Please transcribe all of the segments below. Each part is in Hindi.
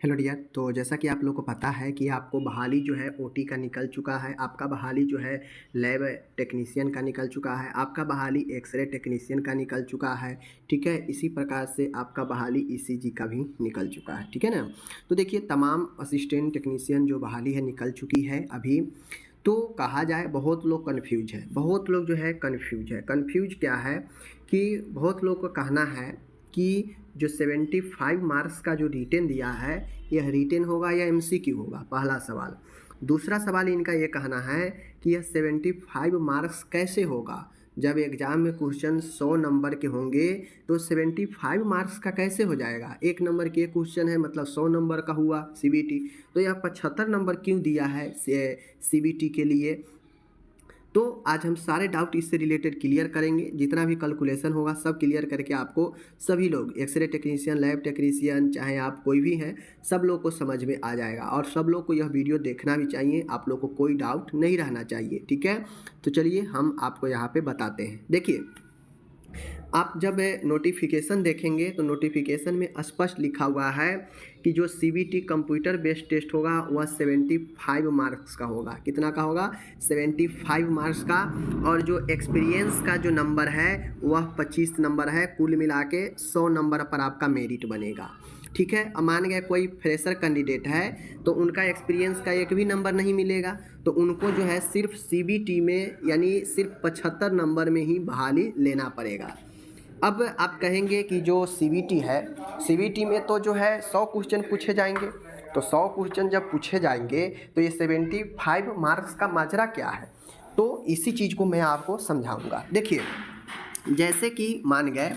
Hello dear. तो जैसा कि आप लोग को पता है कि आपको बहाली जो है ओटी का निकल चुका है, आपका बहाली जो है लैब टेक्नीशियन का निकल चुका है, आपका बहाली एक्सरे टेक्नीशियन का निकल चुका है। ठीक है, इसी प्रकार से आपका बहाली ईसीजी का भी निकल चुका है। ठीक है ना। तो देखिए, तमाम असिस्टेंट टेक्नीशियन जो बहाली है निकल चुकी है अभी। तो कहा जाए बहुत लोग कन्फ्यूज है, बहुत लोग जो है कन्फ्यूज है। कन्फ्यूज क्या है कि बहुत लोग का कहना है कि जो 75 मार्क्स का जो रिटेन दिया है, यह रिटेन होगा या एमसीक्यू होगा, पहला सवाल। दूसरा सवाल इनका ये कहना है कि यह 75 मार्क्स कैसे होगा। जब एग्ज़ाम में क्वेश्चन 100 नंबर के होंगे तो 75 मार्क्स का कैसे हो जाएगा। 1 नंबर के क्वेश्चन है, मतलब 100 नंबर का हुआ सीबीटी। तो यह 75 नंबर क्यों दिया है सीबीटी के लिए। तो आज हम सारे डाउट इससे रिलेटेड क्लियर करेंगे। जितना भी कैलकुलेशन होगा सब क्लियर करके आपको सभी लोग, एक्सरे टेक्नीशियन, लैब टेक्नीशियन, चाहे आप कोई भी हैं, सब लोग को समझ में आ जाएगा। और सब लोग को यह वीडियो देखना भी चाहिए, आप लोग को कोई डाउट नहीं रहना चाहिए। ठीक है, तो चलिए हम आपको यहाँ पे बताते हैं। देखिए, आप जब नोटिफिकेशन देखेंगे तो नोटिफिकेशन में स्पष्ट लिखा हुआ है कि जो सीबीटी कंप्यूटर बेस्ड टेस्ट होगा वह 75 मार्क्स का होगा। कितना का होगा? 75 मार्क्स का। और जो एक्सपीरियंस का जो नंबर है वह 25 नंबर है। कुल मिला के 100 नंबर पर आपका मेरिट बनेगा। ठीक है, अब मान गए कोई फ्रेशर कैंडिडेट है तो उनका एक्सपीरियंस का एक भी नंबर नहीं मिलेगा, तो उनको जो है सिर्फ सीबीटी में यानी सिर्फ 75 नंबर में ही बहाली लेना पड़ेगा। अब आप कहेंगे कि जो सीबीटी है, सीबीटी में तो जो है 100 क्वेश्चन पूछे जाएंगे। तो 100 क्वेश्चन जब पूछे जाएंगे तो ये 75 मार्क्स का माजरा क्या है, तो इसी चीज़ को मैं आपको समझाऊंगा। देखिए, जैसे कि मान गए,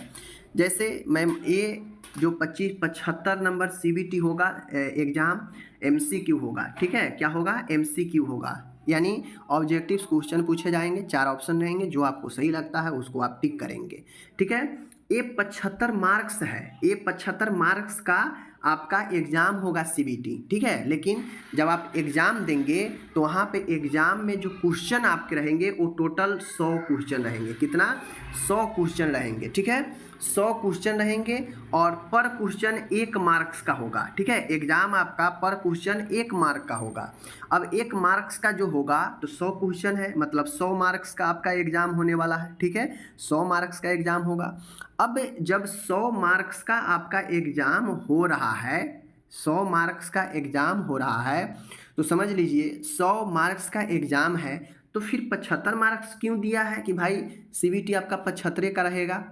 जैसे मैं ये जो 75 नंबर सीबीटी होगा एग्ज़ाम एमसीक्यू होगा। ठीक है, क्या होगा? एमसीक्यू होगा, यानी ऑब्जेक्टिव क्वेश्चन पूछे जाएंगे। 4 ऑप्शन रहेंगे, जो आपको सही लगता है उसको आप टिक करेंगे। ठीक है, ये 75 मार्क्स है, ये 75 मार्क्स का आपका एग्ज़ाम होगा सीबीटी। ठीक है, लेकिन जब आप एग्ज़ाम देंगे तो वहाँ पे एग्ज़ाम में जो क्वेश्चन आपके रहेंगे वो टोटल 100 क्वेश्चन रहेंगे। कितना? 100 क्वेश्चन रहेंगे। ठीक है, 100 क्वेश्चन रहेंगे और पर क्वेश्चन 1 मार्क्स का होगा। ठीक है, एग्ज़ाम आपका पर क्वेश्चन 1 मार्क का होगा। अब 1 मार्क्स का जो होगा तो 100 क्वेश्चन है, मतलब 100 मार्क्स का आपका एग्ज़ाम होने वाला है। ठीक है, 100 मार्क्स का एग्ज़ाम होगा। अब जब 100 मार्क्स का आपका एग्ज़ाम हो रहा है, 100 मार्क्स का एग्ज़ाम हो रहा है, तो समझ लीजिए 100 मार्क्स का एग्ज़ाम है, तो फिर 75 मार्क्स क्यों दिया है कि भाई सीबीटी आपका 75 का रहेगा।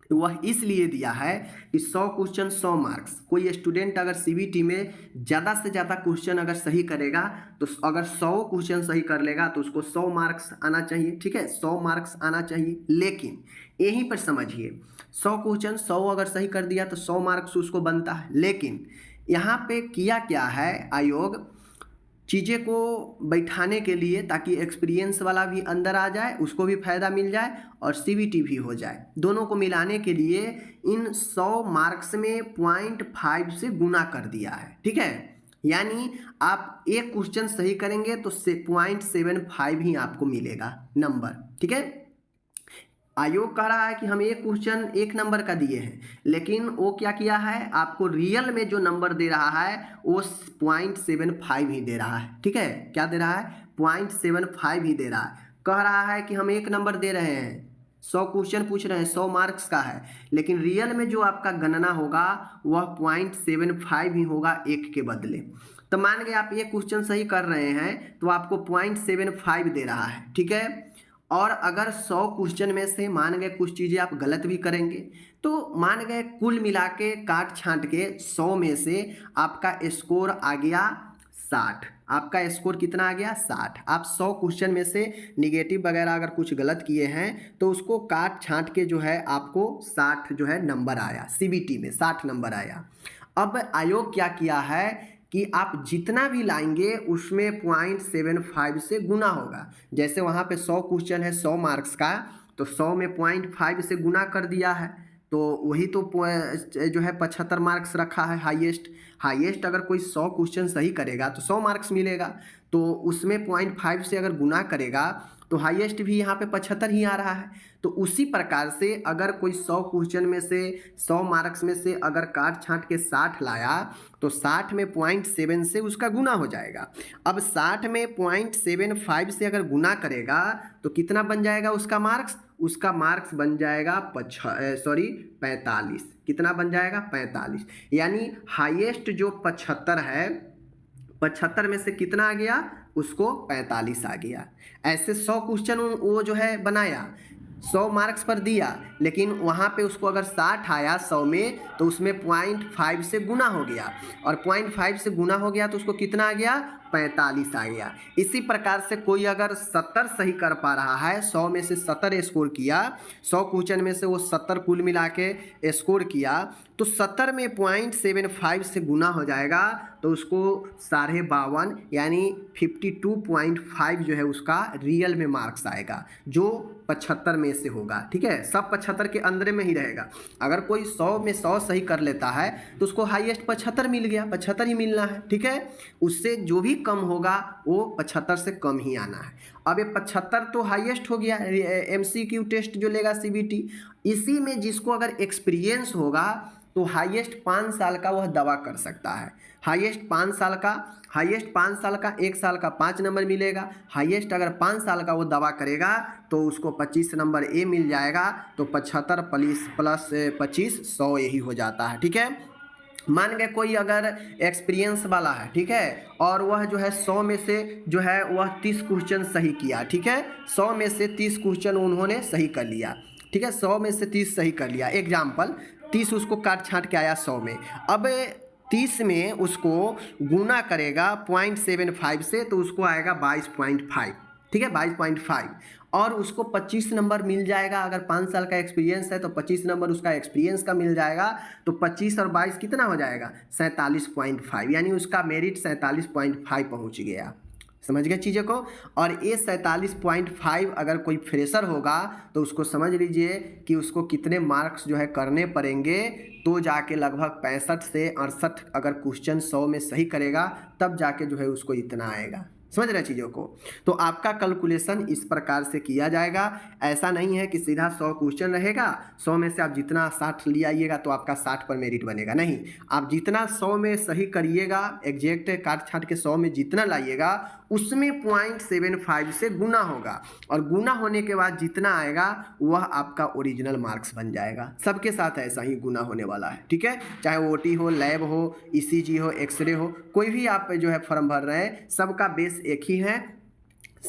वह इसलिए दिया है कि 100 क्वेश्चन 100 मार्क्स। कोई स्टूडेंट अगर सीबीटी में ज़्यादा से ज़्यादा क्वेश्चन अगर सही करेगा, तो अगर 100 क्वेश्चन सही कर लेगा तो उसको 100 मार्क्स आना चाहिए। ठीक है, 100 मार्क्स आना चाहिए। लेकिन यहीं पर समझिए, 100 क्वेश्चन 100 अगर सही कर दिया तो 100 मार्क्स उसको बनता है। लेकिन यहाँ पे किया क्या है आयोग, चीज़ें को बैठाने के लिए, ताकि एक्सपीरियंस वाला भी अंदर आ जाए, उसको भी फ़ायदा मिल जाए और सीबीटी भी हो जाए। दोनों को मिलाने के लिए इन 100 मार्क्स में 0.5 से गुना कर दिया है। ठीक है, यानी आप एक क्वेश्चन सही करेंगे तो 0.75 ही आपको मिलेगा नंबर। ठीक है, आयोग कह रहा है कि हम एक क्वेश्चन 1 नंबर का दिए हैं, लेकिन वो क्या किया है, आपको रियल में जो नंबर दे रहा है वो 0.75 ही दे रहा है। ठीक है, क्या दे रहा है? 0.75 ही दे रहा है। कह रहा है कि हम 1 नंबर दे रहे हैं, 100 क्वेश्चन पूछ रहे हैं, 100 मार्क्स का है, लेकिन रियल में जो आपका गणना होगा वह 0.75 ही होगा 1 के बदले। तो मान गए आप एक क्वेश्चन सही कर रहे हैं तो आपको 0.75 दे रहा है। ठीक है, और अगर 100 क्वेश्चन में से मान गए कुछ चीज़ें आप गलत भी करेंगे, तो मान गए कुल मिला के काट छांट के 100 में से आपका स्कोर आ गया 60। आपका स्कोर कितना आ गया? 60। आप 100 क्वेश्चन में से निगेटिव वगैरह अगर कुछ गलत किए हैं तो उसको काट छांट के जो है आपको 60 जो है नंबर आया, सीबीटी में 60 नंबर आया। अब आयोग क्या किया है कि आप जितना भी लाएंगे उसमें 0.75 से गुना होगा। जैसे वहाँ पे 100 क्वेश्चन है 100 मार्क्स का, तो 100 में 0.5 से गुना कर दिया है, तो वही तो जो है 75 मार्क्स रखा है हाईएस्ट अगर कोई 100 क्वेश्चन सही करेगा तो 100 मार्क्स मिलेगा, तो उसमें 0.5 से अगर गुना करेगा तो हाईएस्ट भी यहाँ पे 75 ही आ रहा है। तो उसी प्रकार से अगर कोई 100 क्वेश्चन में से 100 मार्क्स में से अगर काट छांट के 60 लाया तो 60 में 0.7 से उसका गुना हो जाएगा। अब 60 में 0.75 से अगर गुना करेगा तो कितना बन जाएगा उसका मार्क्स? उसका मार्क्स बन जाएगा 45। कितना बन जाएगा? 45। यानी हाईएस्ट जो 75 है, 75 में से कितना आ गया? उसको 45 आ गया। ऐसे 100 क्वेश्चन वो जो है बनाया, 100 मार्क्स पर दिया, लेकिन वहाँ पे उसको अगर 60 आया 100 में तो उसमें 0.5 से गुना हो गया, और 0.5 से गुना हो गया तो उसको कितना आ गया? 45 आ गया। इसी प्रकार से कोई अगर 70 सही कर पा रहा है, 100 में से 70 स्कोर किया, 100 क्वेश्चन में से वो 70 कुल मिला के स्कोर किया, तो 70 में 0.75 से गुना हो जाएगा तो उसको 52.5 यानी 52.5 जो है उसका रियल में मार्क्स आएगा, जो 75 में से होगा। ठीक है, सब 75 के अंदर में ही रहेगा। अगर कोई 100 में 100 सही कर लेता है तो उसको हाईएस्ट 75 मिल गया, 75 ही मिलना है। ठीक है, उससे जो भी कम होगा वो 75 से कम ही आना है। अब ये 75 तो हाईएस्ट हो गया MCQ टेस्ट जो लेगा CBT। इसी में जिसको अगर एक्सपीरियंस होगा तो हाईएस्ट 5 साल का वह दवा कर सकता है। हाईएस्ट 5 साल का, 1 साल का 5 नंबर मिलेगा। हाईएस्ट अगर 5 साल का वो दवा करेगा तो उसको 25 नंबर ए मिल जाएगा। तो 75 प्लस 25 100 यही हो जाता है। ठीक है, मान गए कोई अगर एक्सपीरियंस वाला है, ठीक है, और वह जो है 100 में से जो है वह 30 क्वेश्चन सही किया। ठीक है, 100 में से 30 क्वेश्चन उन्होंने सही कर लिया। ठीक है, 100 में से 30 सही कर लिया, एग्जाम्पल 30 उसको काट छाँट के आया 100 में। अब 30 में उसको गुना करेगा 0.75 से तो उसको आएगा 22.5। ठीक है, 22.5, और उसको 25 नंबर मिल जाएगा। अगर 5 साल का एक्सपीरियंस है तो 25 नंबर उसका एक्सपीरियंस का मिल जाएगा। तो 25 और 22 कितना हो जाएगा? 47.5, यानी उसका मेरिट 47.5 पहुंच गया। समझ गए चीज़ों को। और ये 47.5 अगर कोई फ्रेशर होगा तो उसको समझ लीजिए कि उसको कितने मार्क्स जो है करने पड़ेंगे, तो जाके लगभग 65 से 68 अगर क्वेश्चन 100 में सही करेगा तब जाके जो है उसको इतना आएगा। समझ रहे चीज़ों को। तो आपका कैलकुलेशन इस प्रकार से किया जाएगा। ऐसा नहीं है कि सीधा 100 क्वेश्चन रहेगा, 100 में से आप जितना 60 ले आइएगा तो आपका 60 पर मेरिट बनेगा। नहीं, आप जितना 100 में सही करिएगा, एग्जैक्ट काट छाट के 100 में जितना लाइएगा उसमें 0.75 से गुना होगा, और गुना होने के बाद जितना आएगा वह आपका ओरिजिनल मार्क्स बन जाएगा। सबके साथ ऐसा ही गुना होने वाला है। ठीक है, चाहे वो OT हो, लैब हो, ECG हो, एक्सरे हो, कोई भी आप जो है फॉर्म भर रहे हैं, सबका बेस एक ही है।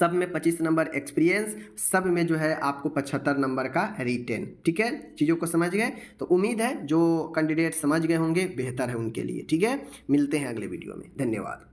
सब में 25 नंबर एक्सपीरियंस, सब में जो है आपको 75 नंबर का रिटेन। ठीक है, चीज़ों को समझ गए। तो उम्मीद है जो कैंडिडेट समझ गए होंगे बेहतर है उनके लिए। ठीक है, मिलते हैं अगले वीडियो में। धन्यवाद।